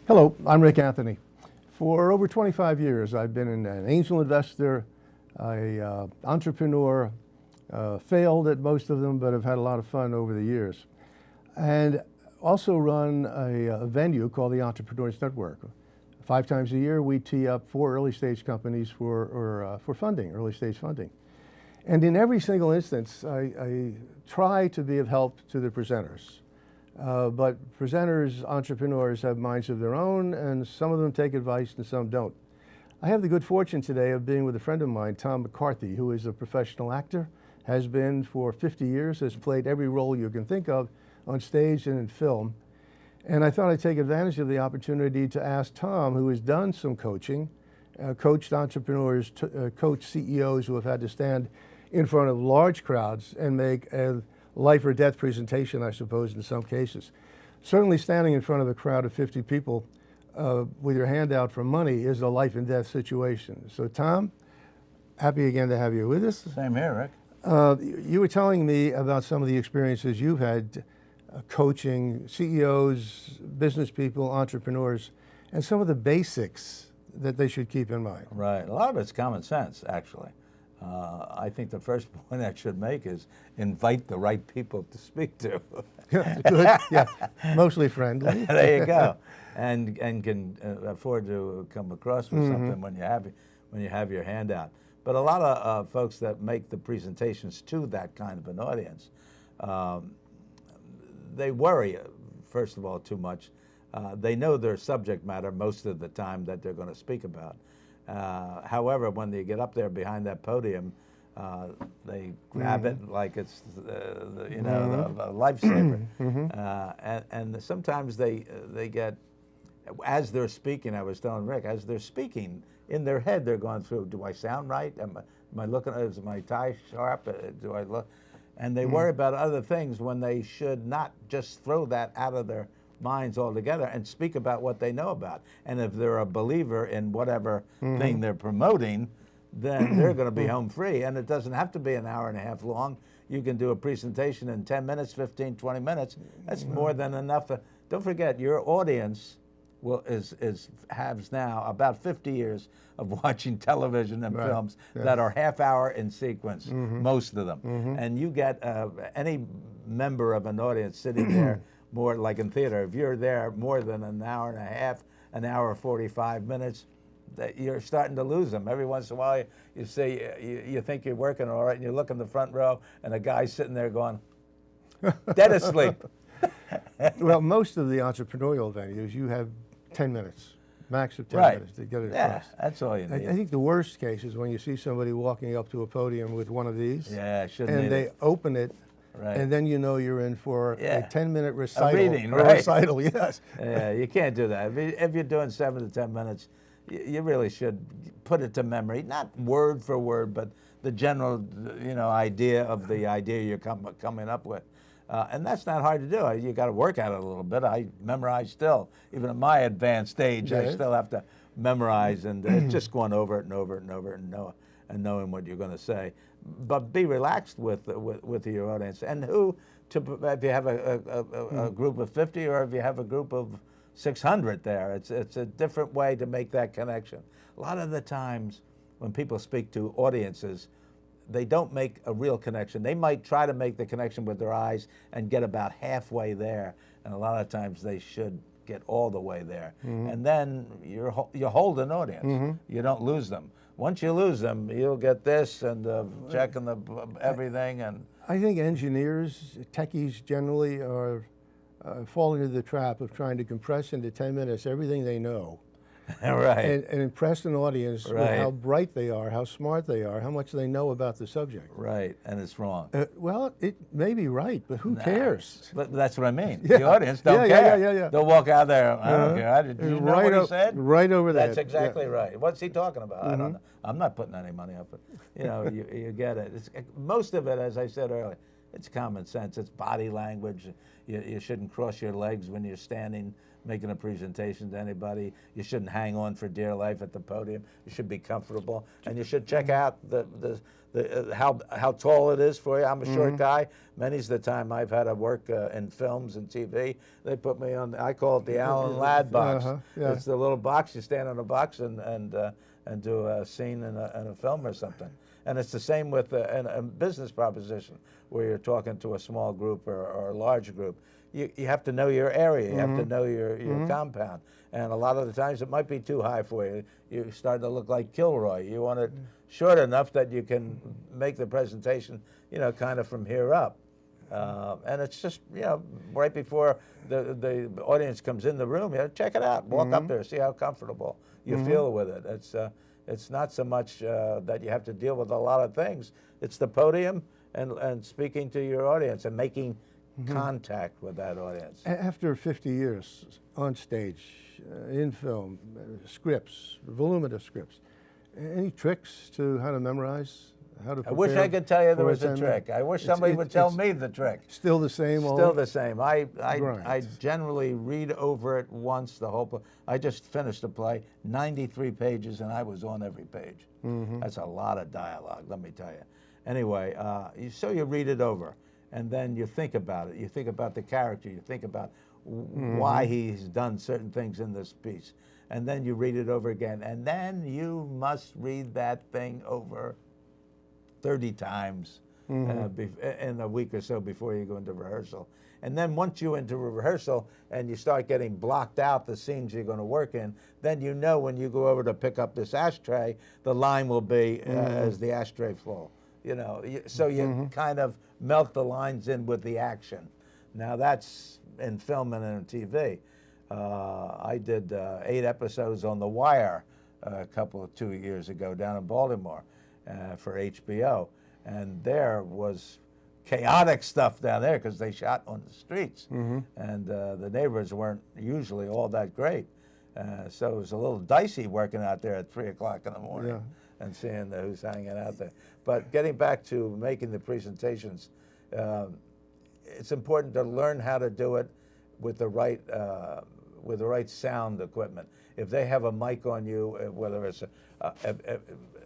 Hello, I'm Rick Anthony. For over 25 years, I've been an angel investor, an entrepreneur, failed at most of them, but have had a lot of fun over the years. And also run a venue called the Entrepreneurs Network. 5 times a year, we tee up 4 early stage companies for funding, early stage funding. And in every single instance, I try to be of help to the presenters. But presenters, entrepreneurs have minds of their own, and some of them take advice and some don't. I have the good fortune today of being with a friend of mine, Tom McCarthy, who is a professional actor, has been for 50 years, has played every role you can think of on stage and in film. And I thought I'd take advantage of the opportunity to ask Tom, who has done some coaching, coached entrepreneurs, coached CEOs who have had to stand in front of large crowds and make a life or death presentation, I suppose, in some cases. Certainly standing in front of a crowd of 50 people with your hand out for money is a life and death situation. So Tom, happy again to have you with us. Same here, Rick. You were telling me about some of the experiences you've had coaching CEOs, business people, entrepreneurs, and some of the basics that they should keep in mind. Right, a lot of it's common sense, actually. I think the first point I should make is invite the right people to speak to. Good, yeah, mostly friendly. There you go, and can afford to come across with something when you have your hand out. But a lot of folks that make the presentations to that kind of an audience, they worry, first of all, too much. They know their subject matter most of the time that they're going to speak about. However, when they get up there behind that podium, they grab it like it's a lifesaver. And sometimes they get, as they're speaking, I was telling Rick, as they're speaking, in their head they're going through, do I sound right? Am I looking, is my tie sharp? Do I look? And they worry about other things when they should not just throw that out of their minds altogether and speak about what they know about. And if they're a believer in whatever thing they're promoting, then they're going to be home free. And it doesn't have to be an hour and a half long. You can do a presentation in 10 minutes, 15, 20 minutes. That's more than enough. Don't forget, your audience has now about 50 years of watching television and films that are half hour in sequence, most of them. And you get any member of an audience sitting there, more like in theater, if you're there more than an hour and a half, an hour 45 minutes, that you're starting to lose them. Every once in a while you see, you think you're working all right, and you look in the front row and a guy's sitting there going, dead asleep. Well, most of the entrepreneurial venues, you have 10 minutes, max of 10 minutes to get it across. That's all you need. I think the worst case is when you see somebody walking up to a podium with one of these, and they open it, and then you know you're in for a 10-minute recital. A reading, recital, yes. Yeah, you can't do that. If you're doing 7 to 10 minutes, you really should put it to memory, not word for word, but the general, idea of the idea you're coming up with. And that's not hard to do. You got to work at it a little bit. I memorize still, even at my advanced age. I still have to memorize and just going over it and over it and over it and knowing what you're going to say. But be relaxed with your audience. And if you have a group of 50 or if you have a group of 600 there, it's a different way to make that connection. A lot of the times when people speak to audiences, they don't make a real connection. They might try to make the connection with their eyes and get about halfway there, and a lot of times they should get all the way there. And then you hold an audience. You don't lose them. Once you lose them, you'll get this and checking the everything. And I think engineers, techies generally, are falling into the trap of trying to compress into 10 minutes everything they know. And impress an audience with how bright they are, how smart they are, how much they know about the subject. Right, and it's wrong. Well, it may be right, but who cares? But that's what I mean. The audience don't care. They'll walk out there, I don't care. Did you know what he said? Right over there. That's exactly right. What's he talking about? I don't know. I'm not putting any money up. But, you get it. Most of it, as I said earlier, It's common sense. It's body language. You shouldn't cross your legs when you're standing making a presentation to anybody. You shouldn't hang on for dear life at the podium. You should be comfortable, and you should check out how tall it is for you. I'm a short guy. Many's the time I've had to work in films and TV. They put me on. I call it the Alan Ladd box. Yeah. It's the little box. You stand on a box and do a scene in a film or something. And it's the same with a business proposition where you're talking to a small group or a large group. You have to know your area. You have to know your compound. And a lot of the times it might be too high for you. You start to look like Kilroy. You want it short enough that you can make the presentation, kind of from here up. And it's just, right before the audience comes in the room, check it out. Walk up there, see how comfortable you feel with it. It's not so much that you have to deal with a lot of things. It's the podium and speaking to your audience and making contact with that audience. After 50 years on stage, in film, scripts, voluminous scripts, any tricks to how to memorize? How to prepare? I wish I could tell you there was a trick. I wish somebody would tell me the trick. Still the same? Still the same. I generally read over it once, the whole I just finished a play, 93 pages, and I was on every page. That's a lot of dialogue, let me tell you. Anyway, so you read it over, and then you think about it. You think about the character. You think about why he's done certain things in this piece. And then you read it over again. And then you must read that thing over 30 times in a week or so before you go into rehearsal. And then once you're into rehearsal and you start getting blocked out the scenes you're going to work in, then you know when you go over to pick up this ashtray, the line will be as the ashtray full. So you kind of melt the lines in with the action. Now that's in film and in TV. I did 8 episodes on The Wire 2 years ago down in Baltimore for HBO, and there was chaotic stuff down there because they shot on the streets, and the neighbors weren't usually all that great. So it was a little dicey working out there at 3 o'clock in the morning and seeing who's hanging out there. But getting back to making the presentations, it's important to learn how to do it with the right sound equipment. If they have a mic on you, whether it's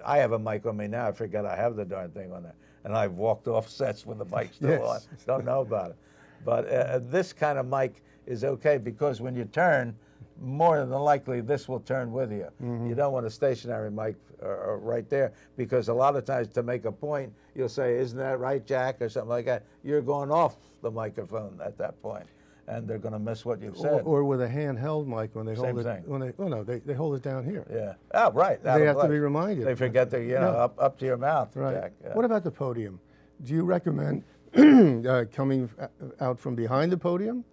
I have a mic on me now, I forget I have the darn thing on there, and I've walked off sets with the mic still on. Don't know about it. But this kind of mic is okay because when you turn, more than likely this will turn with you. You don't want a stationary mic right there because a lot of times to make a point, you'll say, "Isn't that right, Jack?" or something like that. You're going off the microphone at that point, and they're going to miss what you've said. Or with a handheld mic when they hold it. Same thing. They hold it down here. Yeah. Oh, right. They have to be reminded. They forget to, up to your mouth, right. Jack. Yeah. What about the podium? Do you recommend coming out from behind the podium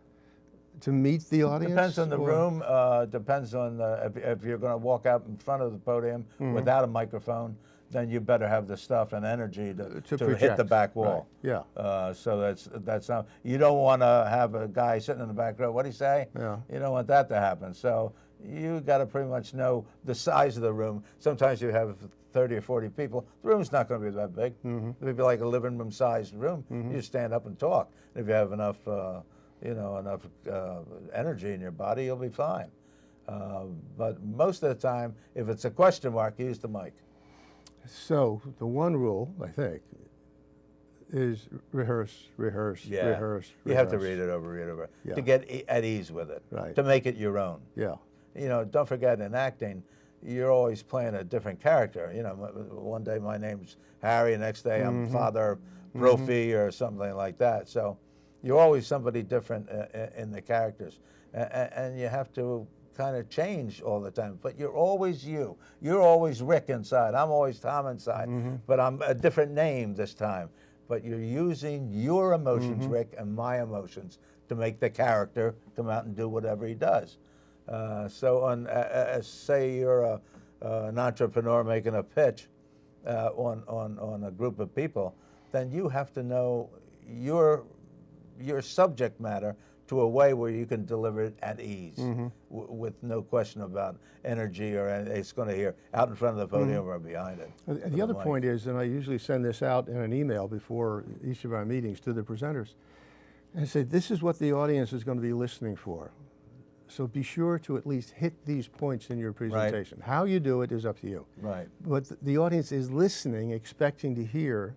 to meet the audience? Depends on the room. Depends on if you're going to walk out in front of the podium without a microphone, then you better have the stuff and energy to hit the back wall. Right. Yeah. So that's not. You don't want to have a guy sitting in the back row. What do you say? Yeah. You don't want that to happen. So you got to pretty much know the size of the room. Sometimes you have 30 or 40 people. The room's not going to be that big. It'll be like a living room sized room. You stand up and talk. If you have enough, energy in your body, you'll be fine. But most of the time, if it's a question mark, use the mic. So the one rule, I think, is rehearse. You have to read it over to get at ease with it, right. To make it your own. Yeah. Don't forget in acting, you're always playing a different character. One day my name's Harry, the next day I'm Father Brophy or something like that. So you're always somebody different in the characters, and you have to kind of change all the time, but you're always you. You're always Rick inside. I'm always Tom inside, but I'm a different name this time. But you're using your emotions, Rick, and my emotions to make the character come out and do whatever he does. So say you're an entrepreneur making a pitch on a group of people, then you have to know your subject matter to a way where you can deliver it at ease, with no question about energy or anything. It's going to hear out in front of the podium or behind it. The other point is, and I usually send this out in an email before each of our meetings to the presenters, and I say, this is what the audience is going to be listening for. So be sure to at least hit these points in your presentation. Right. How you do it is up to you. Right. But the audience is listening, expecting to hear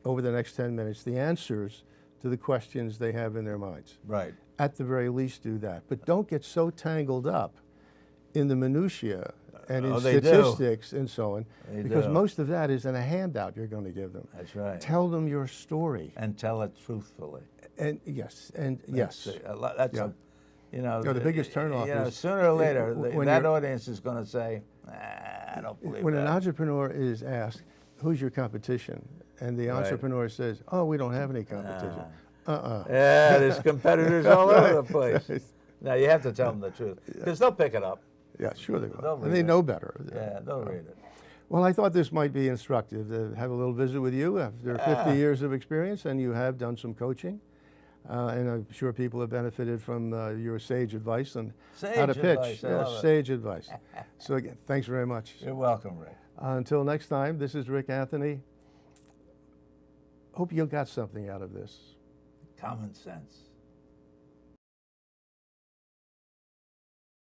over the next 10 minutes the answers to the questions they have in their minds. Right. At the very least, do that. But don't get so tangled up in the minutiae and in statistics and so on, because most of that is in a handout you're going to give them. That's right. Tell them your story. And tell it truthfully. And yes, That's you know, the biggest turnoff is sooner or later that audience is going to say, I don't believe that. When an entrepreneur is asked, who's your competition? And the entrepreneur says, oh, we don't have any competition. Yeah, there's competitors all over the place. Now, you have to tell them the truth, because they'll pick it up. Yeah, sure they will. And they know better. Yeah, they'll read it. Well, I thought this might be instructive to have a little visit with you after 50 years of experience, and you have done some coaching. And I'm sure people have benefited from your sage advice on how to pitch. Sage advice. So again, thanks very much. You're welcome, Rick. Until next time, this is Rick Anthony. Hope you got something out of this. Common sense.